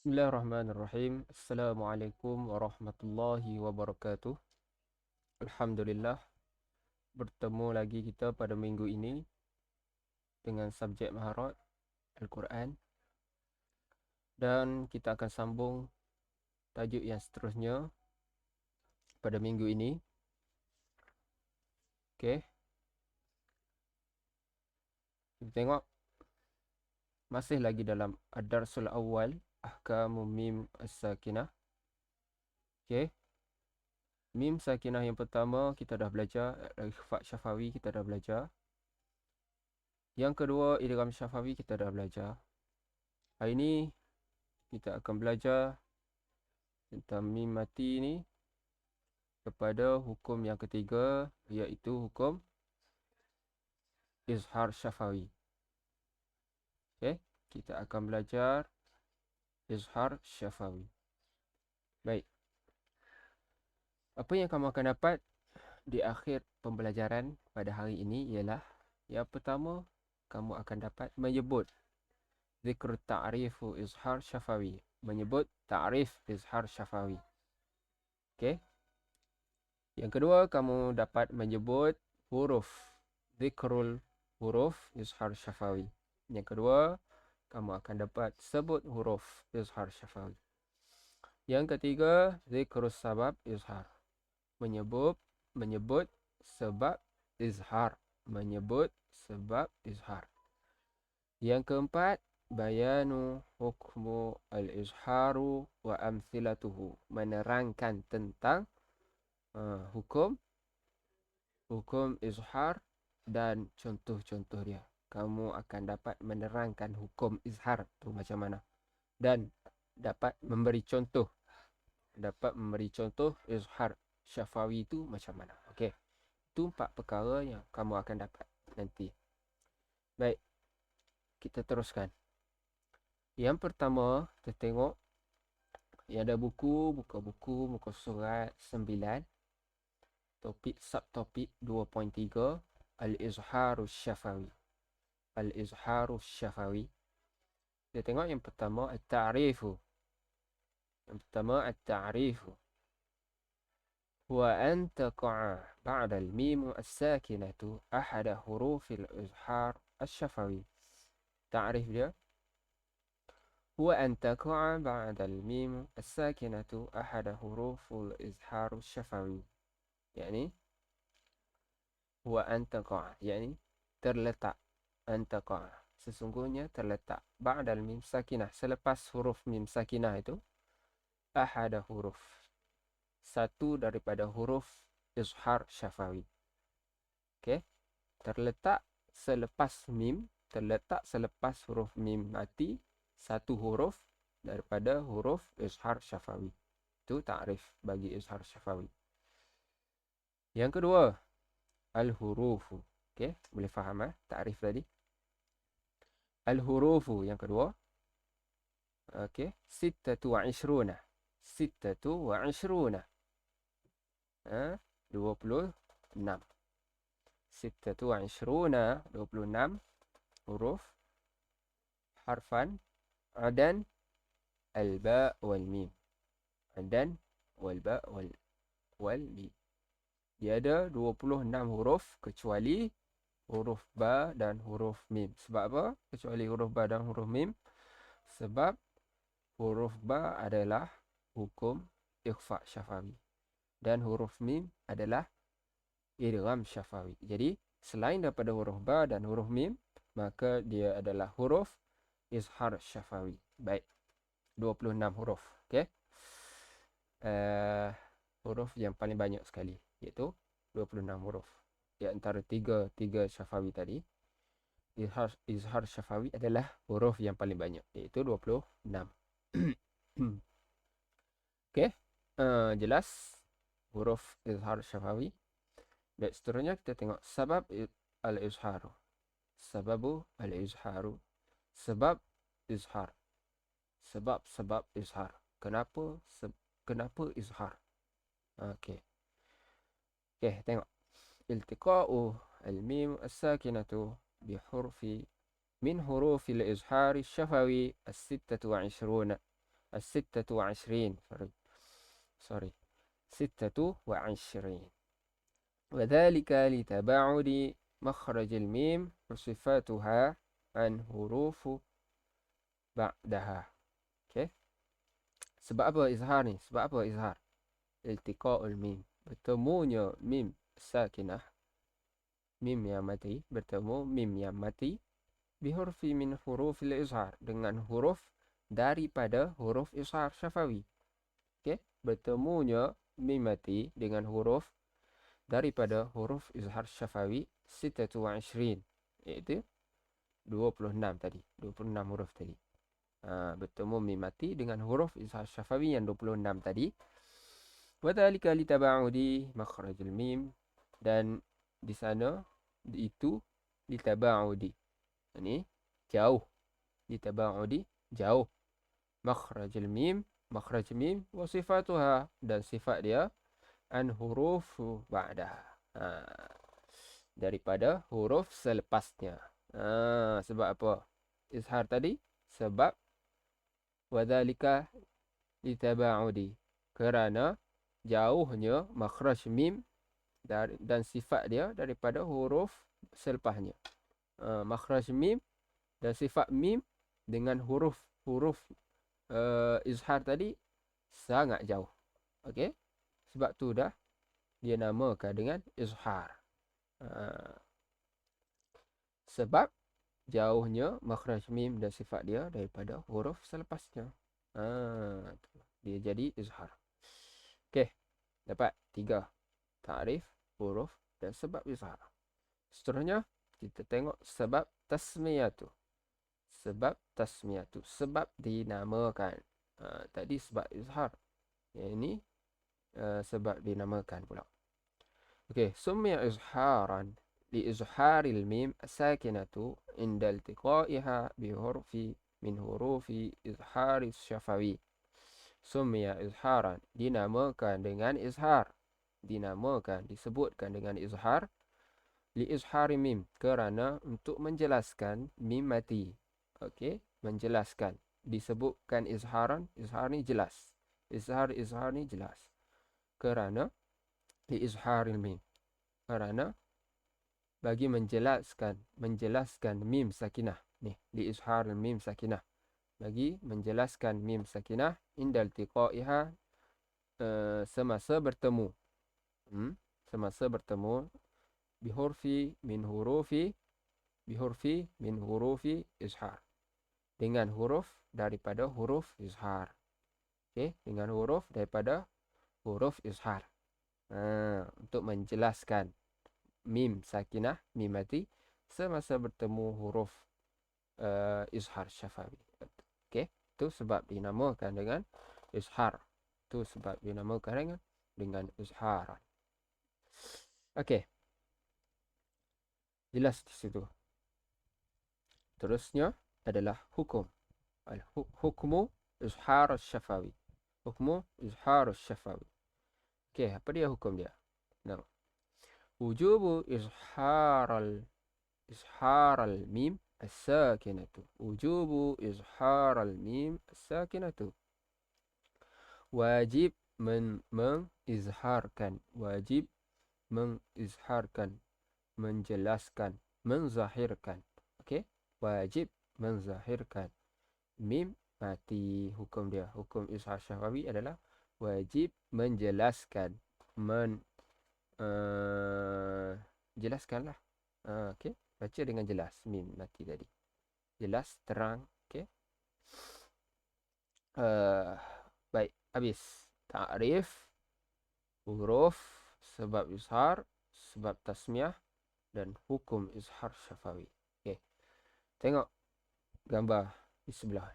Bismillahirrahmanirrahim. Assalamualaikum warahmatullahi wabarakatuh. Alhamdulillah, bertemu lagi kita pada minggu ini dengan subjek Maharat Al-Quran, dan kita akan sambung tajuk yang seterusnya pada minggu ini. Okey. Kita tengok masih lagi dalam Ad-Darsul Awal Ahkamu Mim As-Sakinah. Okey. Mim sakinah yang pertama kita dah belajar, ikhfa syafawi kita dah belajar. Yang kedua, idgham syafawi kita dah belajar. Hari ini kita akan belajar tentang mim mati ni kepada hukum yang ketiga, iaitu hukum izhar syafawi. Okey, kita akan belajar izhar syafawi. Baik. Apa yang kamu akan dapat di akhir pembelajaran pada hari ini ialah yang pertama, kamu akan dapat menyebut zikr ta'rifu izhar syafawi, menyebut ta'rif izhar syafawi. Okey. Yang kedua, kamu dapat menyebut huruf, zikrul huruf izhar syafawi. Yang kedua, kamu akan dapat sebut huruf izhar syafawi. Yang ketiga, zikrus sabab izhar, menyebut sebab izhar, menyebut sebab izhar. Yang keempat, bayanu hukmu al-izharu wa amthilatuhu, menerangkan tentang hukum izhar dan contoh-contoh dia. Kamu akan dapat menerangkan hukum izhar tu macam mana, dan dapat memberi contoh izhar syafawi tu macam mana. Okey. Itu 4 perkara yang kamu akan dapat nanti. Baik. Kita teruskan. Yang pertama, kita tengok yang ada buku, buka buku, muka surat 9. Topik subtopik 2.3, Al-Izharu Syafawi. Al-Izharu Syafawi. Kita tengok yang pertama, At-Ta'rifu. Yang pertama, At-Ta'rifu. Huwa an taqa'a ba'da al-mim as-sakinatu ahada huruf al-izhar al-syafawi. Ta'rif dia. Huwa an taqa'a ba'da al-mim as-sakinatu ahada huruf al-izhar al-syafawi. Yani huwa an taqa'a, yani terletak, an taqa'a, sesungguhnya terletak, ba'dal mim sakinah, selepas huruf mim sakinah itu, ahada huruf, satu daripada huruf izhar syafawi. Okey, terletak selepas mim, terletak selepas huruf mim mati, satu huruf daripada huruf izhar syafawi. Itu ta'rif bagi izhar syafawi. Yang kedua, al-hurufu. Okey, boleh faham ta'rif tadi? Al-hurufu yang kedua. Okey, sittatu wa ishruna. Sittatu wa ishruna. 26. Sittatu wa ishruna, 26 huruf. Harfan adan al-ba wal mim. Adan wal ba wal mim. Dia ada 26 huruf kecuali huruf ba dan huruf mim. Sebab apa? Kecuali huruf ba dan huruf mim. Sebab huruf ba adalah hukum ikhfa syafawi, dan huruf mim adalah idgham syafawi. Jadi, selain daripada huruf ba dan huruf mim, maka dia adalah huruf izhar syafawi. Baik. 26 huruf. Okey. Huruf yang paling banyak sekali, iaitu 26 huruf. Di antara tiga syafawi tadi, izhar syafawi adalah huruf yang paling banyak, iaitu 26. Okey. Jelas huruf izhar syafawi. Dan seterusnya kita tengok sabab al-izharu. Sababu al-izharu. Sebab izhar. Sebab izhar. Kenapa izhar? Okey. Okey, tengok. Iltiqa'u al-mim as-sakinatu bihurfi min hurufi al-izhari syafawi as-sittatu wa ishruna As-sittatu wa ishrin. Sorry. Sittatu wa ishrin. وذلك لتباعد مخرج الميم وصفاتها عن حروف بعدها. Okay. Sebab apa izhar ni? Sebab apa izhar? Iltiqa'ul mim. Bertemunya mim sakinah. Mim yang mati. Bertemu mim yang mati. Bihurfi min hurufil izhar. Dengan huruf daripada huruf izhar syafawi. Okay. Bertemunya mim mati dengan huruf daripada huruf izhar syafawi. Sittatu wa ishrin. Iaitu 26 tadi. 26 huruf tadi. Bertemu mim mati dengan huruf izhar syafawi yang 26 tadi. Wadhalika litaba'udi makhrajul mim. Dan di sana itu litaba'udi. Ini jauh. Litaba'udi jauh. Makhrajul mim. Makhraj mim. Wa sifatuha. Dan sifat dia. An huruf ba'dah. Daripada huruf selepasnya. Sebab apa? Izhar tadi. Sebab wadhalika litaba'udi. Kerana jauhnya makhraj mim dan sifat dia daripada huruf selepasnya. Makhraj mim dan sifat mim dengan huruf izhar tadi sangat jauh. Okey? Sebab tu dah dia namakan dengan izhar. Sebab jauhnya makhraj mim dan sifat dia daripada huruf selepasnya. Dia jadi izhar. Okey. Dapat 3 ta'rif, huruf dan sebab izhar. Seterusnya kita tengok sebab tasmiyatu. Sebab tasmiyatu. Sebab dinamakan. Tadi sebab izhar. Yang ini sebab dinamakan pula. Okey, summiya izharan li izharil mim sakinatu inda iltiqaiha bi hurfi min hurufi izhari syafawi. Summiya izharan, dinamakan dengan izhar. Dinamakan, disebutkan dengan izhar. Li izhari mim, kerana untuk menjelaskan mim mati. Okey, menjelaskan. Disebutkan izharan, izhar ni jelas. Izhar ni jelas. Kerana li izharil mim. Kerana bagi menjelaskan mim sakinah. Ni, li izharil mim sakinah. Bagi menjelaskan mim sakinah indal tiqaiha, semasa bertemu. Semasa bertemu bihurfi min hurufi izhar. Dengan huruf daripada huruf izhar. Okey, dengan huruf daripada huruf izhar. Untuk menjelaskan mim sakinah, mim mati semasa bertemu huruf izhar syafawi. Okey, itu sebab dinamakan dengan izhar. Itu sebab dinamakan dengan izharan. Okey. Jelas di situ. Terusnya adalah hukum. Hukmu izhar syafawi. Hukmu izhar syafawi. Okey, apa dia hukum dia? Nah. Wujubu izharal mim as-sakinatu. Wujubu izharal mim as-sakinatu. Wajib mengizharkan. Wajib mengizharkan. Menjelaskan. Menzahirkan. Okey? Wajib menzahirkan. Mim mati. Hukum dia. Hukum izhar syafawi adalah wajib menjelaskan. Jelaskanlah. Okey? Baca dengan jelas. Mim mati tadi. Jelas, terang. Okey? Baik. Habis. Ta'rif, huruf, sebab izhar, sebab tasmiyah, dan hukum izhar syafawi. Okey. Tengok gambar di sebelah.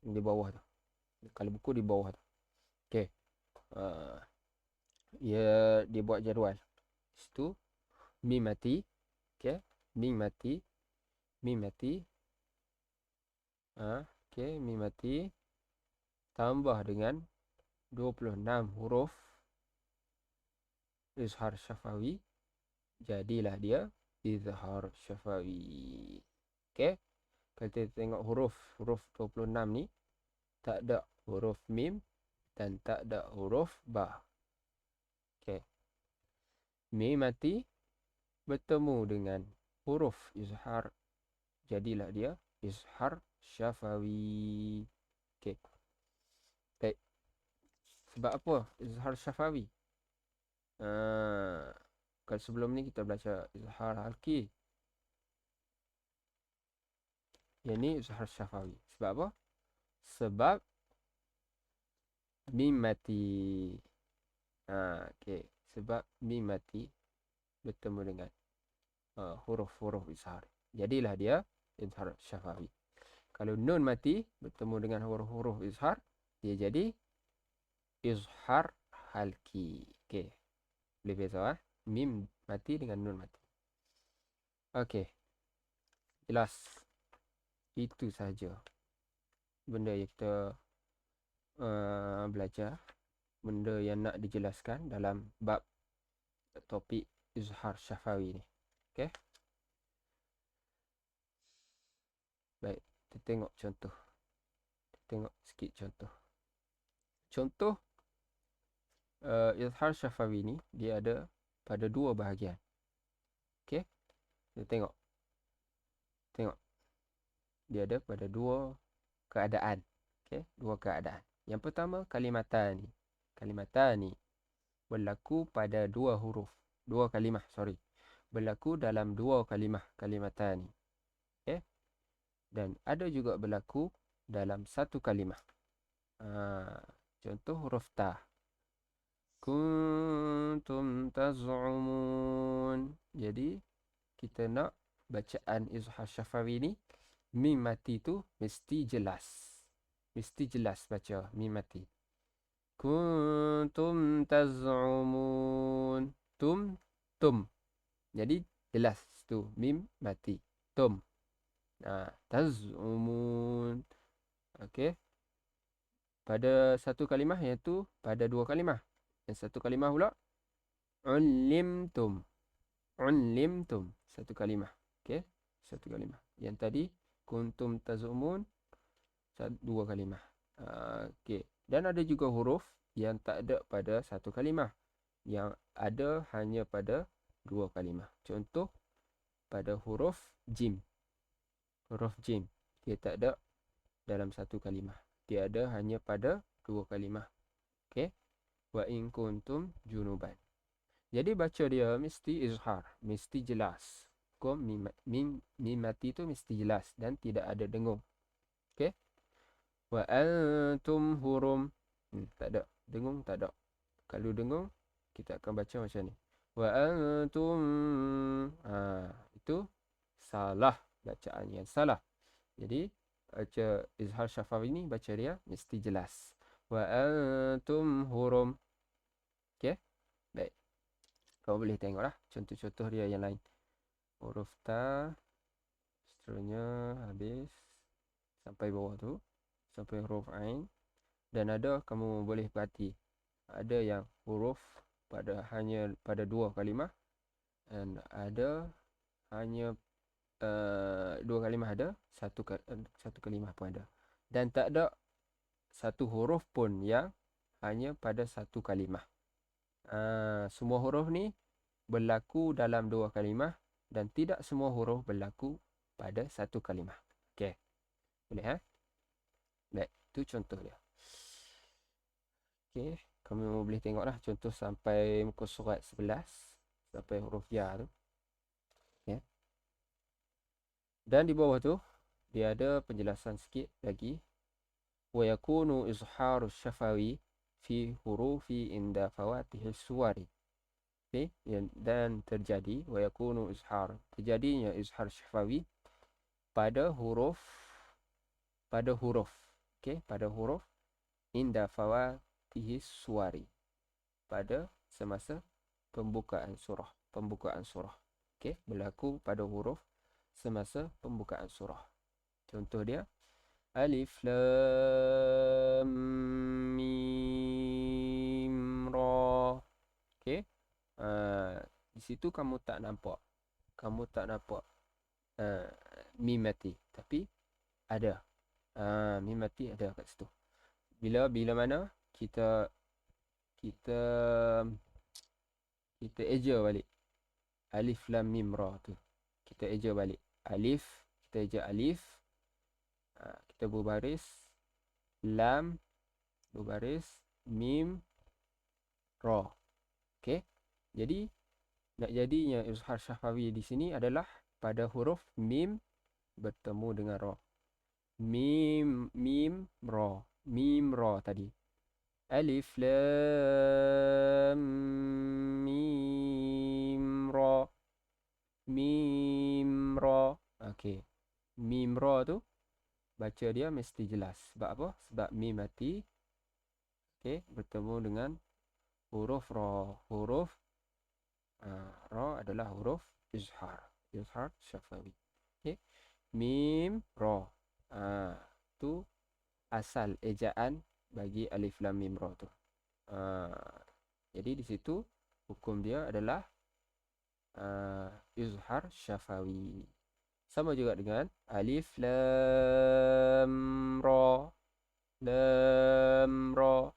Di bawah tu. Kalau buku di bawah tu. Okey. Dia buat jadual. Situ mim mati. Okey. Mim mati. Mim mati. Okey, mim mati. Tambah dengan 26 huruf izhar syafawi. Jadilah dia izhar syafawi. Okey. Kalau kita tengok huruf 26 ni tak ada huruf mim dan tak ada huruf ba. Okey. Mim mati bertemu dengan huruf izhar, jadilah dia izhar syafawi. Okey. Baik. Sebab apa izhar syafawi? Kalau sebelum ni kita belajar izhar halki. Yang ni izhar syafawi. Sebab apa? Sebab mim mati. Okey. Sebab mim mati bertemu dengan huruf-huruf izhar. Jadilah dia izhar syafawi. Kalau nun mati bertemu dengan huruf-huruf izhar, dia jadi izhar halki. Okey. Boleh beza mim mati dengan nun mati. Okey. Jelas. Itu sahaja benda yang kita belajar, benda yang nak dijelaskan dalam bab topik izhar syafawi ni. Okey. Baik, kita tengok contoh. Kita tengok sikit contoh. Contoh izhar syafawi ni dia ada pada dua bahagian. Okey. Kita tengok. Tengok. Dia ada pada dua keadaan. Okey, dua keadaan. Yang pertama kalimatani. Kalimatani berlaku pada dua huruf, dua kalimah, berlaku dalam dua kalimah, kalimatani. Okey. Dan ada juga berlaku dalam satu kalimah. Contoh huruf ta. Kuntum taz'umun. Jadi kita nak bacaan izhar syafawi ni, mim mati tu mesti jelas. Mesti jelas baca mim mati. Kuntum taz'umun. Tum. Jadi jelas tu mim mati. Tum. Taz'umun. Okey. Pada satu kalimah, iaitu pada dua kalimah. Yang satu kalimah pula ulimtum. Ulimtum. Satu kalimah. Okey. Satu kalimah. Yang tadi kuntum taz'umun, dua kalimah. Okey. Dan ada juga huruf yang tak ada pada satu kalimah, yang ada hanya pada dua kalimah. Contoh pada huruf jim. Huruf jim dia tak ada dalam satu kalimah. Dia ada hanya pada dua kalimah. Okey. Wa in kuntum junuban. Jadi baca dia mesti izhar, mesti jelas. Mim mati tu mesti jelas dan tidak ada dengung. Okey. Wa antum hurum. Tak ada. Dengung tak ada. Kalau dengung, kita akan baca macam ni. Wa antum. Itu salah. Bacaan yang salah. Jadi, baca izhar syafawi ni, baca dia mesti jelas. Wa antum hurum. Okey? Baik. Kau boleh tengoklah contoh-contoh dia yang lain. Huruf ta. Seterusnya habis. Sampai bawah tu. Sampai huruf ain. Dan ada, kamu boleh perhati, ada yang huruf hanya pada dua kalimah, dan ada hanya dua kalimah ada, satu kalimah pun ada, dan tak ada satu huruf pun yang hanya pada satu kalimah. Semua huruf ni berlaku dalam dua kalimah, dan tidak semua huruf berlaku pada satu kalimah. Okey. Boleh Baik, itu contoh dia. Okey, kamu boleh tengoklah contoh sampai muka surat 11, sampai huruf ya tu. Okay. Dan di bawah tu dia ada penjelasan sikit lagi. Wa yakunu izharu syafawi fi hurufi inda fawatihis suwari. Okay. Dan terjadi wa yakunu izhar, terjadinya izhar syafawi pada huruf. Okay, pada huruf inda fawatihis suwari, pada semasa pembukaan surah. Okey, berlaku pada huruf semasa pembukaan surah. Contoh dia alif lam mim ra. Okey. Di situ kamu tak nampak mim mati, tapi ada. Mim mati ada kat situ. Bila mana kita kita kita eja balik alif lam mim ra tu. Kita eja balik. Alif, kita eja alif. Kita berbaris. Lam, berbaris. Mim, ra. Okey. Jadi, nak jadinya izhar syafawi di sini adalah pada huruf mim bertemu dengan ra. Mim, ra. Mim, ra tadi. Alif, lam, mim, ra. Mim, ra. Okey. Mim, ra tu baca dia mesti jelas. Sebab apa? Sebab mim mati. Okey. Bertemu dengan huruf ra. Huruf ra adalah huruf izhar. Izhar syafawi. Okey. Mim, ra. Tu asal ejaan bagi alif lam mim ra tu. Jadi di situ hukum dia adalah izhar syafawi. Sama juga dengan alif lam ra. Lam ra.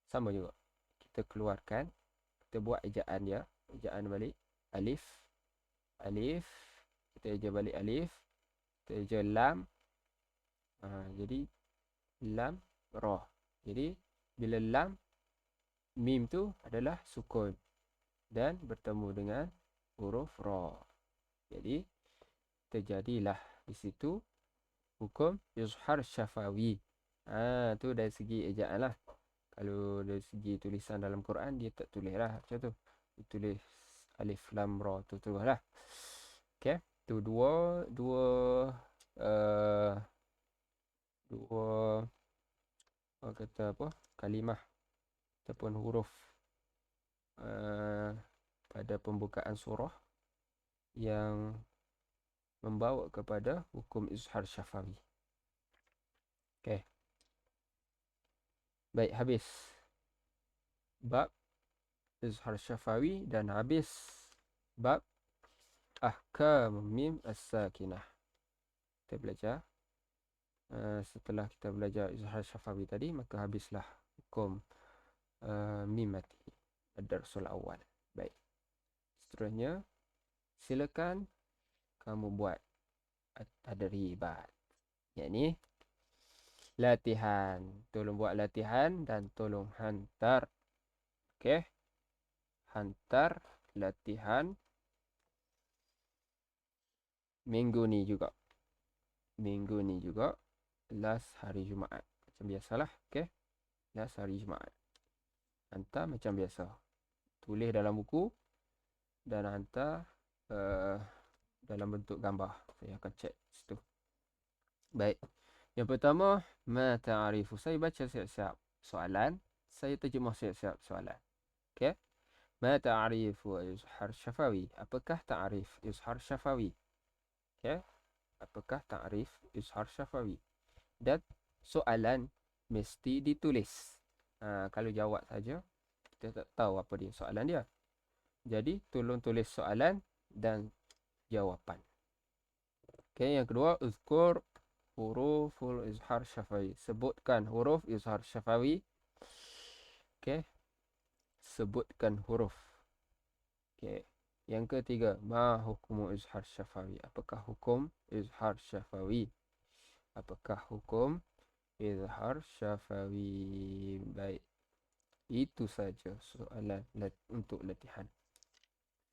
Sama juga. Kita keluarkan, kita buat ejaan dia. Ejaan balik. Alif. Alif. Kita eja balik alif. Kita eja lam. Jadi lam ra. Jadi bila lam, mim tu adalah sukun dan bertemu dengan huruf ra. Jadi terjadilah di situ hukum izhar syafawi. Tu dari segi ejaan lah. Kalau dari segi tulisan dalam Quran, dia tak tulis lah macam tu. Dia tulis alif lam ra tu terus lah. Okay. Tu dua orang kata apa, kalimah ataupun huruf pada pembukaan surah yang membawa kepada hukum izhar syafawi. Okay. Baik, habis bab izhar syafawi dan habis bab ahkam mim as-sakinah. Kita belajar setelah kita belajar izhar syafawi tadi, maka habislah hukum mim mati, ad-darsul awal. Baik. Seterusnya, silakan kamu buat tadribat. Yakni latihan. Tolong buat latihan dan tolong hantar. Okey. Hantar latihan minggu ni juga. Minggu ni juga. Last hari Jumaat. Macam biasalah. Okey. Last hari Jumaat. Hantar macam biasa. Tulis dalam buku dan hantar dalam bentuk gambar. Saya akan cek situ. Baik. Yang pertama, ma ta'arifu. Saya baca siap-siap soalan. Saya terjemah siap-siap soalan. Okey. Ma ta'arifu izhar syafawi. Apakah ta'arif izhar syafawi? Okey. Apakah ta'arif izhar syafawi? Dan soalan mesti ditulis. Kalau jawab saja, kita tak tahu apa dia soalan dia. Jadi, tolong tulis soalan dan jawapan. Okey, yang kedua, uzkur huruful izhar syafawi. Sebutkan huruf izhar syafawi. Okey. Sebutkan huruf. Okey. Yang ketiga, ma hukumu izhar syafawi? Apakah hukum izhar syafawi? Apakah hukum izhar syafawi? Baik. Itu saja soalan untuk latihan.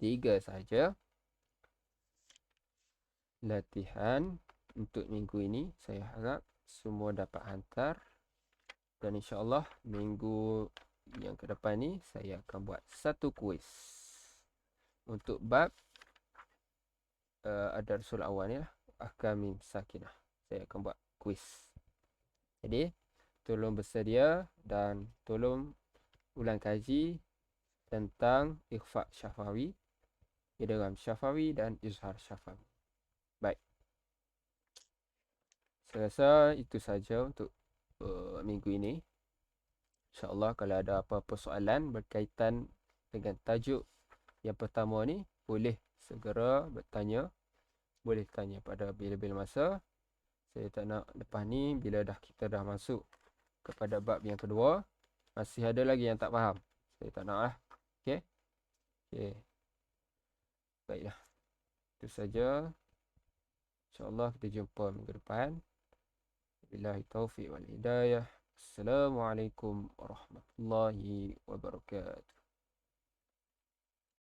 3 saja. Latihan untuk minggu ini. Saya harap semua dapat hantar. Dan insyaAllah minggu yang ke depan ni saya akan buat satu kuis. Untuk bab ad-darsul awal ni lah. Ahkam mim sakinah. Saya akan buat kuis. Jadi tolong bersedia dan tolong ulang kaji tentang ikhfa syafawi, idgham syafawi dan izhar syafawi. Baik. Saya rasa itu saja untuk minggu ini. InsyaAllah kalau ada apa-apa soalan berkaitan dengan tajuk yang pertama ni, boleh segera bertanya. Boleh tanya pada bila-bila masa. Saya tak nak lepas ni, bila kita dah masuk kepada bab yang kedua, masih ada lagi yang tak faham. Saya tak nak lah. Okey. Okey. Baiklah. Itu saja. InsyaAllah kita jumpa minggu depan. Billahi taufiq wal hidayah. Assalamualaikum warahmatullahi wabarakatuh.